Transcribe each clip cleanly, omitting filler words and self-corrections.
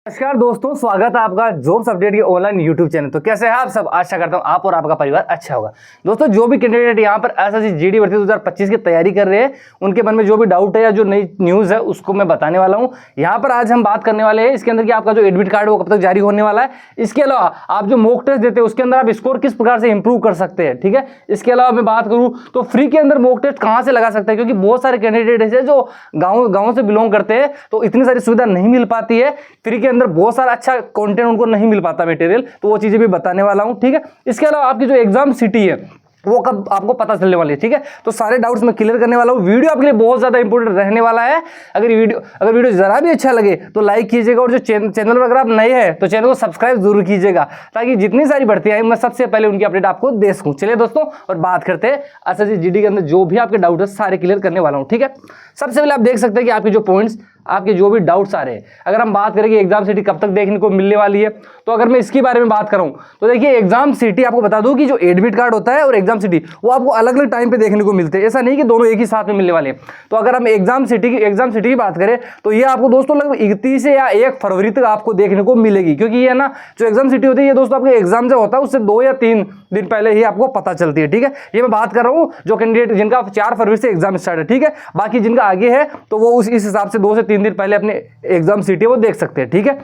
नमस्कार दोस्तों, स्वागत है आपका जॉब्स अपडेट के ऑनलाइन यूट्यूब चैनल। तो कैसे हैं आप सब? आशा करता हूं आप और आपका परिवार अच्छा होगा। दोस्तों, जो भी कैंडिडेट यहां पर एसएससी जीडी भर्ती 2025 की तैयारी कर रहे हैं, उनके मन में जो भी डाउट है या जो नई न्यूज़ है उसको मैं बताने वाला हूं। यहां पर आज हम बात करने वाले हैं इसके अंदर कि आपका जो एडमिट कार्ड है वो कब तक जारी होने वाला है। इसके अलावा आप जो मॉक टेस्ट देते हैं उसके अंदर आप स्कोर किस प्रकार से इंप्रूव कर सकते हैं, ठीक है। इसके अलावा मैं बात करूँ तो फ्री के अंदर मॉक टेस्ट कहाँ से लगा सकते हैं, क्योंकि बहुत सारे कैंडिडेट ऐसे जो गाँव से बिलोंग करते हैं तो इतनी सारी सुविधा नहीं मिल पाती है। फ्री के अंदर बहुत सारा अच्छा कंटेंट उनको नहीं मिल पाता मटेरियल, तो वो चीजें भी बताने वाला हूं, ठीक है। इसके अलावा आपकी जो एग्जाम सिटी है वो कब आपको पता चलने वाली है, ठीक है। तो सारे डाउट्स मैं क्लियर करने वाला हूं। वीडियो आपके लिए बहुत ज्यादा इंपॉर्टेंट रहने वाला है। अगर वीडियो जरा भी अच्छा लगे तो लाइक कीजिएगा, और जो चैनल पर अगर आप नए हैं तो चैनल को सब्सक्राइब जरूर कीजिएगा, ताकि जितनी सारी भर्तियां हैं मैं सबसे पहले उनकी अपडेट आपको दे सकूं। चलिए दोस्तों, और बात करते हैं एसएससी जीडी के अंदर जो भी आपके डाउट है सारे क्लियर करने वाला हूं, ठीक है। सबसे पहले आप देख सकते हैं कि आपके जो पॉइंट्स, आपके जो भी डाउट्स आ रहे हैं, अगर हम बात करें कि एग्जाम सिटी कब तक देखने को मिलने वाली है, तो अगर मैं इसके बारे में बात करूं तो देखिए, एग्जाम सिटी आपको बता दूं कि जो एडमिट कार्ड होता है और एग्जाम सिटी वो आपको अलग अलग टाइम पे देखने को मिलते हैं। ऐसा नहीं कि दोनों एक ही साथ में मिलने वाले हैं। तो अगर हम एग्जाम सिटी की बात करें तो ये आपको दोस्तों लगभग 31 या 1 फरवरी तक आपको देखने को मिलेगी, क्योंकि ये ना जो एग्जाम सिटी होती है ये दोस्तों आपके एग्जाम जो होता है उससे 2 या 3 दिन पहले ही आपको पता चलती है, ठीक है। ये मैं बात कर रहा हूँ जो कैंडिडेट जिनका 4 फरवरी से एग्जाम स्टार्ट है, ठीक है। बाकी जिनका आगे है तो वो इस हिसाब से 2 से 3 दिन पहले अपने एग्जाम सिटी वो देख सकते हैं, ठीक है।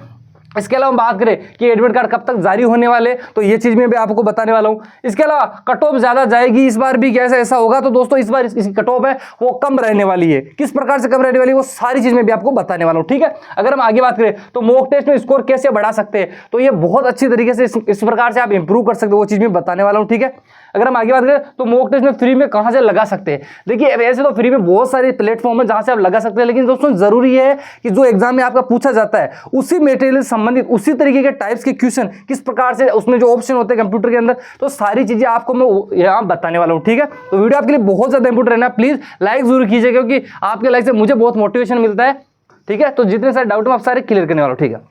इसके अलावा बात करें कि एडमिट कार्ड कब तक जारी होने वाले, तो ये चीज मैं भी आपको बताने वाला हूं। इसके अलावा कट ऑफ ज्यादा जाएगी इस बार भी, कैसे ऐसा होगा, तो दोस्तों इस बार इसकी कट ऑफ है वो कम रहने वाली है। किस प्रकार से कम रहने वाली है वो सारी चीज मैं भी आपको बताने वाला हूं, ठीक है। अगर हम आगे बात करें तो मॉक टेस्ट में स्कोर कैसे बढ़ा सकते हैं, तो ये बहुत अच्छी तरीके से इस प्रकार से आप इंप्रूव कर सकते हो, वो चीज मैं बताने वाला हूं, ठीक है। अगर हम आगे बात करें तो मॉक टेस्ट में फ्री में कहां से लगा सकते हैं, देखिए वैसे तो फ्री में बहुत सारे प्लेटफॉर्म है जहां से आप लगा सकते हैं, लेकिन दोस्तों जरूरी है कि जो एग्जाम में आपका पूछा जाता है उसी मटेरियल संबंधित उसी तरीके के टाइप्स के क्वेश्चन किस प्रकार से उसमें जो ऑप्शन होते हैं कंप्यूटर के अंदर, तो सारी चीजें आपको मैं यहां बताने वाला हूं, ठीक है। तो वीडियो आपके लिए बहुत ज्यादा इंपॉर्टेंट रहना, प्लीज लाइक जरूर कीजिएगा, क्योंकि आपके लाइक से मुझे बहुत मोटिवेशन मिलता है, ठीक है। तो जितने सारे डाउट मैं आप सारे क्लियर करने वाला हूं, ठीक है।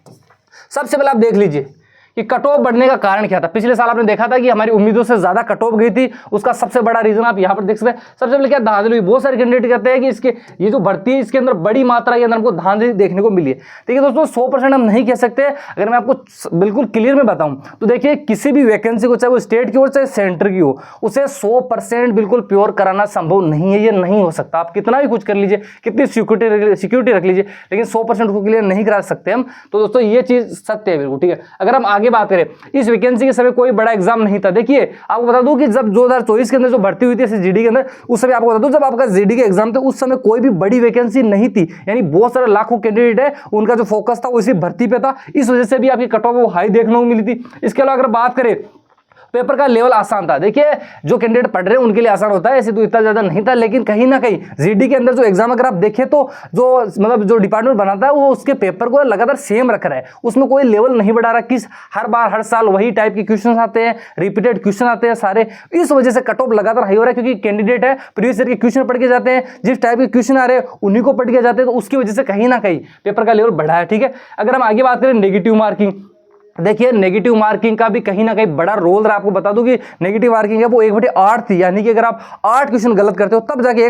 सबसे पहले आप देख लीजिए कि कट ऑफ बढ़ने का कारण क्या था। पिछले साल आपने देखा था कि हमारी उम्मीदों से ज्यादा कट ऑफ गई थी, उसका सबसे बड़ा रीजन आप यहां पर देख सकते हैं। सबसे पहले क्या धांधली हुई, बहुत सारे कैंडिडेट कहते हैं कि इसके ये जो भर्ती है इसके अंदर बड़ी मात्रा के अंदर हमको धांधली देखने को मिली है। देखिए दोस्तों, 100% हम नहीं कह सकते। अगर मैं आपको बिल्कुल क्लियर में बताऊं तो देखिए, किसी भी वैकेंसी को चाहे वो स्टेट की हो चाहे सेंटर की हो, उसे 100% बिल्कुल प्योर कराना संभव नहीं है, ये नहीं हो सकता। आप कितना भी कुछ कर लीजिए, कितनी सिक्योरिटी रख लीजिए, लेकिन 100% को क्लियर नहीं करा सकते हम। तो दोस्तों ये चीज सत्य है बिल्कुल, ठीक है। अगर हम आगे बात करें, इस वैकेंसी के समय कोई बड़ा एग्जाम नहीं था। देखिए आपको बता दूं कि जब 2024 के अंदर जो भर्ती हुई थी जीडी के अंदर, उस समय आपको बता दूं जब आपका जीडी का एग्जाम था उस समय कोई भी बड़ी वैकेंसी नहीं थी, यानी बहुत सारे लाखों कैंडिडेट है, उनका जो फोकस था वो इसी भर्ती पे था। इस वजह से भी आपकी कट ऑफ वो हाई देखने को मिली थी। इसके अलावा अगर बात करें पेपर का लेवल आसान था। देखिए जो कैंडिडेट पढ़ रहे हैं उनके लिए आसान होता है, ऐसे तो इतना ज्यादा नहीं था, लेकिन कहीं ना कहीं जीडी के अंदर जो एग्जाम अगर आप देखें तो जो डिपार्टमेंट बनाता है वो उसके पेपर को लगातार सेम रख रहा है, उसमें कोई लेवल नहीं बढ़ा रहा। हर बार हर साल वही टाइप के क्वेश्चन आते हैं, रिपीटेड क्वेश्चन आते हैं सारे। इस वजह से कट ऑफ लगातार हाई हो रहा है, क्योंकि कैंडिडेट है प्रीवियस ईयर के क्वेश्चन पढ़ के जाते हैं, जिस टाइप के क्वेश्चन आ रहे हैं उन्हीं को पढ़ के जाते हैं, तो उसकी वजह से कहीं ना कहीं पेपर का लेवल बढ़ा है, ठीक है। अगर हम आगे बात करें नेगेटिव मार्किंग, देखिए नेगेटिव मार्किंग का भी कहीं ना कहीं बड़ा रोल रहा। आपको बता दूं कि नेगेटिव मार्किंग है वो 1/8 थी, यानी कि अगर आप 8 क्वेश्चन गलत करते हो तब जाके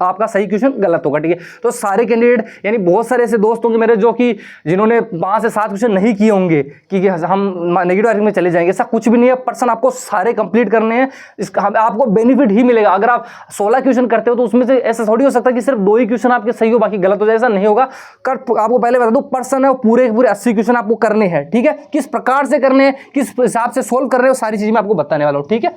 आपका सही क्वेश्चन गलत होगा, ठीक है। तो सारे कैंडिडेट, यानी बहुत सारे ऐसे दोस्त होंगे मेरे जो कि जिन्होंने 5 से 7 क्वेश्चन नहीं किए होंगे कि हम नेगेटिव मार्किंग में चले जाएंगे, ऐसा कुछ भी नहीं है। पर्सन आपको सारे कंप्लीट करने हैं, आपको बेनिफिट ही मिलेगा। अगर आप 16 क्वेश्चन करते हो तो उसमें से ऐसा थोड़ी हो सकता कि सिर्फ 2 ही क्वेश्चन आपके सही हो बाकी गलत हो जाए, ऐसा नहीं होगा। आपको पहले बता दूं, पर्सन है पूरे 80 क्वेश्चन आपको करने हैं, ठीक है। किस प्रकार से करने हैं, किस हिसाब से सोल्व कर रहे हो, सारी चीजें मैं आपको बताने वाला हूं, ठीक है।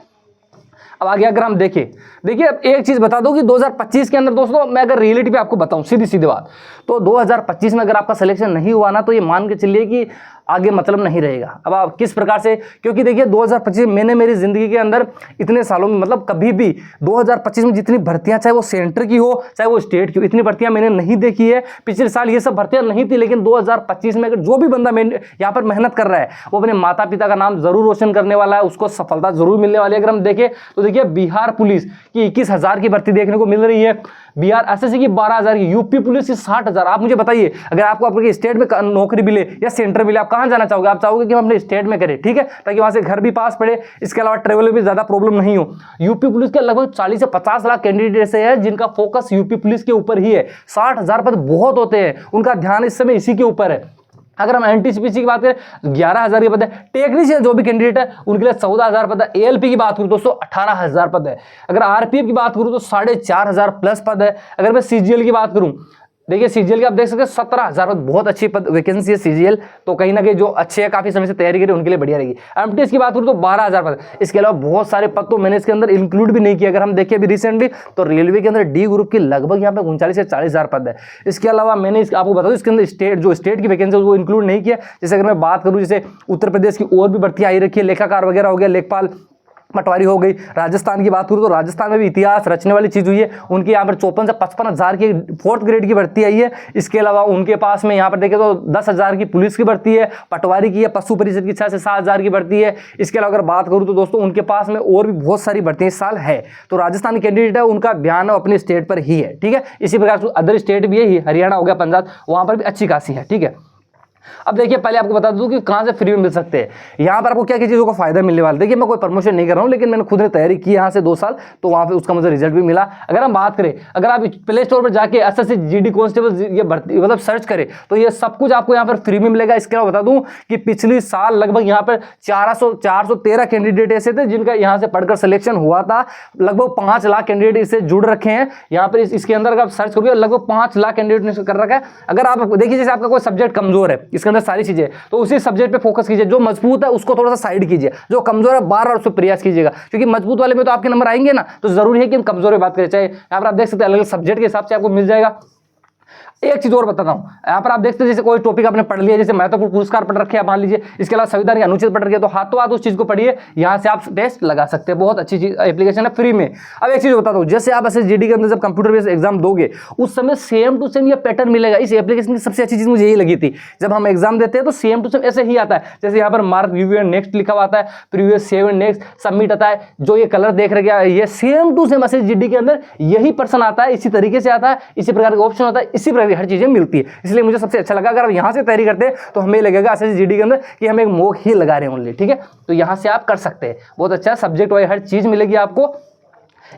अब आगे अगर हम देखिए अब एक चीज बता दो कि 2025 के अंदर दोस्तों, मैं अगर रियलिटी पे आपको बताऊं सीधी बात, तो 2025 में अगर आपका सिलेक्शन नहीं हुआ ना, तो ये मान के चलिए कि आगे मतलब नहीं रहेगा। अब आप किस प्रकार से, क्योंकि देखिए 2025 मैंने मेरी जिंदगी के अंदर इतने सालों में, मतलब कभी भी 2025 में जितनी भर्तियां, चाहे वो सेंटर की हो चाहे वो स्टेट की हो, इतनी भर्तियां मैंने नहीं देखी है। पिछले साल ये सब भर्तियां नहीं थी, लेकिन 2025 में अगर जो भी बंदा यहाँ पर मेहनत कर रहा है वो अपने माता पिता का नाम जरूर रोशन करने वाला है, उसको सफलता जरूर मिलने वाली है। अगर हम देखें तो देखिए बिहार पुलिस की 21,000 की भर्ती देखने को मिल रही है, बिहार एसएससी की 12,000 की, यूपी पुलिस की 60,000। आप मुझे बताइए, अगर आपको आपके स्टेट में नौकरी मिले या सेंटर मिले, आप कहां जाना चाहोगे? आप चाहोगे कि हम अपने स्टेट में करें, ठीक है, ताकि वहां से घर भी पास पड़े, इसके अलावा ट्रेवल में ज्यादा प्रॉब्लम नहीं हो। यूपी पुलिस के लगभग 40 से 50 लाख कैंडिडेट ऐसे हैं जिनका फोकस यूपी पुलिस के ऊपर ही है। 60,000 पद बहुत होते हैं, उनका ध्यान इस समय इसी के ऊपर है। अगर हम एनटीसीपीसी की बात करें 11,000 के पद है। टेक्नीशियन जो भी कैंडिडेट है उनके लिए 14,000 पद है। एएलपी की बात करूं दोस्तों 18,000 पद है। अगर आरपीएफ की बात करूं तो 4,500 प्लस पद है। अगर मैं सीजीएल की बात करूं, देखिए सीजीएल की आप देख सकते हैं 17,000 पद, बहुत अच्छी पद वैकेंसी है सीजीएल, तो कहीं ना कहीं जो अच्छे हैं काफी समय से तैयारी करें उनके लिए बढ़िया रहेगी। एमटीएस की बात करूं तो 12,000 पद। इसके अलावा बहुत सारे पद तो मैंने इसके अंदर इंक्लूड भी नहीं किया। अगर हम देखें अभी रिसेंटली तो रेलवे के अंदर डी ग्रुप की लगभग यहाँ पे 39 से 40,000 पद है। इसके अलावा मैंने आपको बता दूं इसके अंदर स्टेट की वैकेंसी वो इंक्लूड नहीं किया। जैसे अगर मैं बात करूं जैसे उत्तर प्रदेश की और भी भर्ती आई रखी है, लेखाकार वगैरह हो गया, लेखपाल पटवारी हो गई। राजस्थान की बात करूं तो राजस्थान में भी इतिहास रचने वाली चीज हुई है। उनकी यहाँ पर 54 से 55,000 की 4th ग्रेड की भर्ती आई है। इसके अलावा उनके पास में यहाँ पर देखें तो 10,000 की पुलिस की भर्ती है, पटवारी की है, पशु परिषद की 6 से 7,000 की भर्ती है। इसके अलावा अगर बात करूं तो दोस्तों उनके पास में और भी बहुत सारी भर्ती इस साल है। तो राजस्थान कैंडिडेट है उनका ध्यान अपने स्टेट पर ही है, ठीक है। इसी प्रकार से अदर स्टेट भी है, हरियाणा हो गया, पंजाब, वहां पर भी अच्छी खासी है, ठीक है। अब देखिए पहले आपको बता दूं कि कहां से फ्री में मिल सकते हैं। यहां पर आपको क्या क्या चीजों का फायदा मिलने वाला है। देखिए मैं कोई प्रमोशन नहीं कर रहा हूं, लेकिन मैंने खुद ने तैयारी की यहां से 2 साल, तो वहां पे उसका मुझे रिजल्ट भी मिला। अगर हम बात करें, अगर आप प्ले स्टोर पर जाके एसएससी जीडी कांस्टेबल ये भर्ती मतलब सर्च करें तो ये सब कुछ आपको यहां पर फ्री में मिलेगा। इसके अलावा बता दूं कि पिछली साल लगभग यहां पर 413 कैंडिडेट ऐसे थे जिनका यहां से पढ़कर सिलेक्शन हुआ था। लगभग 5 लाख कैंडिडेट इससे जुड़ रखे हैं। यहां पर इसके अंदर अगर आप सर्च करोगे लगभग 5 लाख कैंडिडेट ने कर रखा है। अगर आप देखिए जैसे आपका कोई सब्जेक्ट कमजोर है, इसके अंदर सारी चीजें, तो उसी सब्जेक्ट पे फोकस कीजिए। जो मजबूत है उसको थोड़ा सा साइड कीजिए, जो कमजोर है बार-बार उसको प्रयास कीजिएगा, क्योंकि मजबूत वाले में तो आपके नंबर आएंगे ना, तो जरूरी है कि हम कमजोर में बात करें। चाहे यहाँ पर आप देख सकते हैं अलग अलग सब्जेक्ट के हिसाब से आपको मिल जाएगा। एक चीज और बताता हूं, यहाँ पर आप देखते हैं जैसे कोई टॉपिक आपने पढ़ लिया, जैसे महत्वपूर्ण पुरस्कार पढ़ रखे हैं मान लीजिए, इसके अलावा संविधान के अनुच्छेद पढ़ रखे हैं, तो हाथों हाथ उस चीज को पढ़िए, यहाँ से आप टेस्ट लगा सकते हैं। बहुत अच्छी चीज एप्लीकेशन है, फ्री में। अब एक चीज बताता हूँ, जैसे आप एसएसजीडी के अंदर जब कंप्यूटर बेस्ड एग्जाम दोगे उस समय सेम टू सेम ये पैटर्न मिलेगा। इस एप्लीकेशन की सबसे अच्छी चीज मुझे यही लगी थी, जब हम एग्जाम देते हैं तो सेम टू सेम ऐसे ही आता है। जैसे यहाँ पर मार्क रिव्यू नेक्स्ट लिखा हुआ आता है, प्रीवियस सेव नेक्स्ट सबमिट आता है, जो ये कलर देख रहे हैं ये सेम टू सेम एसएसजीडी के अंदर यही पर्सन आता है, इसी तरीके से आता है, इसी प्रकार का ऑप्शन होता है, इसी प्रकार की हर चीजें मिलती है। इसलिए मुझे सबसे अच्छा लगा। अगर आप यहां से तैयारी करते हैं तो हमें लगेगा एसएसजीडी के अंदर कि हम एक मॉक ही लगा रहे हैं ओनली, ठीक है। तो यहां से आप कर सकते हैं, बहुत अच्छा सब्जेक्ट वाइज हर चीज मिलेगी आपको।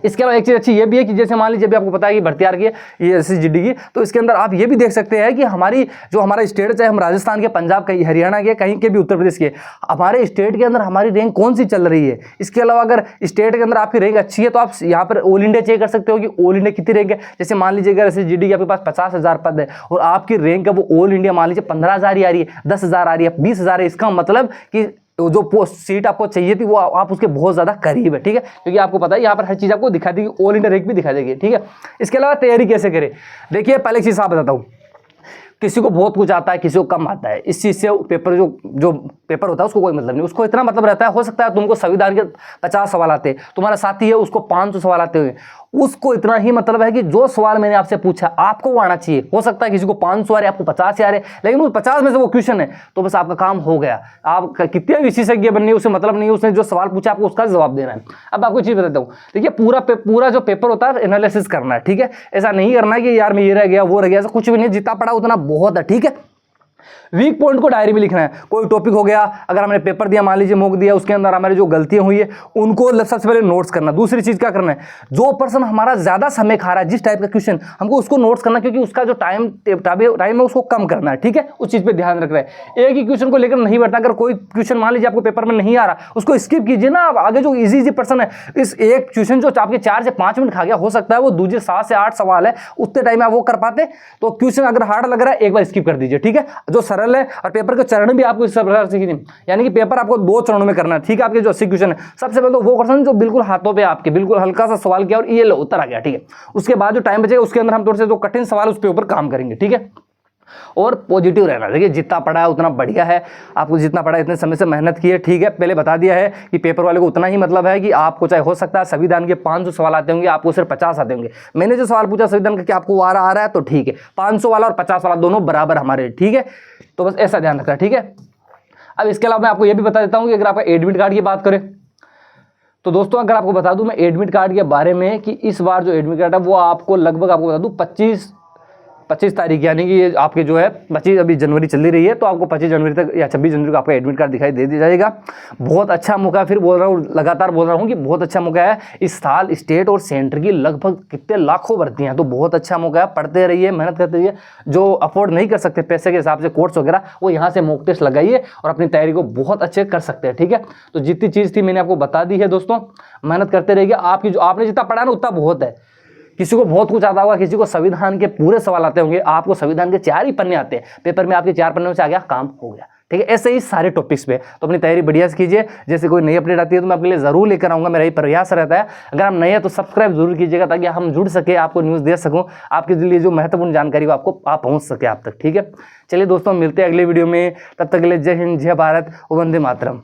इसके अलावा एक चीज अच्छी ये भी है कि जैसे मान लीजिए अभी आपको पता है कि भर्ती आ रही है ये एसएसजीडी की, तो इसके अंदर आप ये भी देख सकते हैं कि हमारी जो हमारा स्टेट, चाहे हम राजस्थान के, पंजाब के, हरियाणा के, कहीं के भी, उत्तर प्रदेश के, हमारे स्टेट के अंदर हमारी रैंक कौन सी चल रही है। इसके अलावा अगर स्टेट के अंदर आपकी रैंक अच्छी है तो आप यहाँ पर ऑल इंडिया चेक कर सकते हो कि ऑल इंडिया कितनी रैंक है। जैसे मान लीजिए अगर एसएसजीडी के आपके पास 50,000 पद है और आपकी रैंक है वो ऑल इंडिया मान लीजिए 15,000 ही आ रही है, 10,000 आ रही है, 20,000 है, इसका मतलब कि जो पोस्ट सीट आपको चाहिए थी वो आप उसके बहुत ज्यादा करीब है, ठीक है। क्योंकि आपको पता है यहाँ पर हर चीज आपको दिखा देगी, ऑल इंडिया रैंक भी दिखा देगी, ठीक है। इसके अलावा तैयारी कैसे करें, देखिए पहले चीज आप बताता हूँ, किसी को बहुत कुछ आता है, किसी को कम आता है। इस चीज से पेपर जो पेपर होता है उसको कोई मतलब नहीं, उसको इतना मतलब रहता है, हो सकता है तुमको संविधान के 50 सवाल आते हैं, तुम्हारा साथी है उसको 500 सवाल आते हुए, उसको इतना ही मतलब है कि जो सवाल मैंने आपसे पूछा आपको वो आना चाहिए। हो सकता है किसी को 500 आ रहे, आपको 50 आ रहे, लेकिन वो 50 में से वो क्वेश्चन है तो बस आपका काम हो गया। आप कितने विशेषज्ञ बनने उसे मतलब नहीं, उसने जो सवाल पूछा आपको उसका जवाब देना है। अब आपको चीज बताता हूँ, देखिए पूरा जो पेपर होता है एनालिसिस करना है, ठीक है। ऐसा नहीं करना है कि यार मैं ये रह गया वो रह गया, ऐसा कुछ भी नहीं, जितना पढ़ा उतना बहुत है, ठीक है। वीक पॉइंट को डायरी में लिखना है। कोई टॉपिक हो गया, अगर हमने पेपर दिया मान लीजिए मॉक दिया, उसके अंदर हमारी जो गलतियां हुई है उनको सबसे पहले नोट्स करना। दूसरी चीज क्या करना है, जो पर्सन हमारा ज्यादा समय खा रहा है जिस टाइप का क्वेश्चन, हमको उसको नोट्स करना, क्योंकि उसका जो टाइम है उसको कम करना है, ठीक है। उस चीज पे ध्यान रख रहे हैं, एक ही क्वेश्चन को लेकर नहीं बैठना। अगर कोई क्वेश्चन मान लीजिए आपको पेपर में नहीं आ रहा उसको स्किप कीजिए ना। आगे जो इजी पर्सन है, इस एक क्वेश्चन जो आपके 4 से 5 मिनट खा गया, हो सकता है वो दूसरे 7 से 8 सवाल है, उतने टाइम में आप वो कर पाते। तो क्वेश्चन अगर हार्ड लग रहा है एक बार स्किप कर दीजिए, ठीक है। जो सरल है, और पेपर के चरण भी आपको इस प्रकार से कीजिए, यानी कि पेपर आपको 2 चरणों में करना है, ठीक है। आपके जो 80 क्वेश्चन है, सबसे पहले तो वो क्वेश्चन जो बिल्कुल हाथों पे आपके बिल्कुल हल्का सा सवाल किया और ये लो उत्तर आ गया, ठीक है। उसके बाद जो टाइम बचेगा उसके अंदर हम थोड़े से जो कठिन सवाल उस पे ऊपर काम करेंगे, ठीक है। और पॉजिटिव रहना, देखिए जितना पढ़ा है उतना बढ़िया है, आपको जितना पढ़ा है इतने समय से मेहनत की है, ठीक है। पहले बता दिया है कि पेपर वाले को उतना ही मतलब है कि आपको चाहे हो सकता है संविधान के 500 सवाल आते होंगे, आपको सिर्फ 50 आते होंगे। मैंने जो सवाल पूछा संविधान का कि आपको आ रहा है तो ठीक है, 500 वाला और 50 वाला दोनों बराबर हमारे, ठीक है। तो बस ऐसा ध्यान रखना, ठीक है। अब इसके अलावा मैं आपको यह भी बता देता हूं कि अगर आपका एडमिट कार्ड की बात करें तो दोस्तों अगर आपको बता दूं मैं एडमिट कार्ड के बारे में कि इस बार जो एडमिट कार्ड है वो आपको लगभग आपको बता दूं 25 तारीख यानी कि ये आपके जो है 25 अभी जनवरी चल रही है, तो आपको 25 जनवरी तक या 26 जनवरी को आपका एडमिट कार्ड दिखाई दे दिया जाएगा। बहुत अच्छा मौका है, फिर बोल रहा हूँ, लगातार बोल रहा हूँ कि बहुत अच्छा मौका है। इस साल स्टेट और सेंटर की लगभग कितने लाखों भर्तियां हैं, तो बहुत अच्छा मौका है। पढ़ते रहिए, मेहनत करते रहिए। जो अफोर्ड नहीं कर सकते पैसे के हिसाब से कोर्स वगैरह, वो यहाँ से मॉक टेस्ट लगाइए और अपनी तैयारी को बहुत अच्छे कर सकते हैं। ठीक है, तो जितनी चीज़ थी मैंने आपको बता दी है दोस्तों, मेहनत करते रहिए। आपकी जो आपने जितना पढ़ा ना उतना बहुत है। किसी को बहुत कुछ आता होगा, किसी को संविधान के पूरे सवाल आते होंगे, आपको संविधान के 4 ही पन्ने आते हैं, पेपर में आपके 4 पन्नों से आ गया, काम हो गया। ठीक है, ऐसे ही सारे टॉपिक्स पे तो अपनी तैयारी बढ़िया से कीजिए। जैसे कोई नई अपडेट आती है तो मैं आपके लिए जरूर लेकर आऊंगा, मेरा ये प्रयास रहता है। अगर आप नए हैं तो सब्सक्राइब जरूर कीजिएगा, ताकि हम जुड़ सके, आपको न्यूज़ दे सकूं, आपके लिए जो महत्वपूर्ण जानकारी हो आपको आप पहुंच सके आप तक। ठीक है, चलिए दोस्तों, मिलते हैं अगले वीडियो में, तब तक के लिए जय हिंद, जय भारत, वंदे मातरम।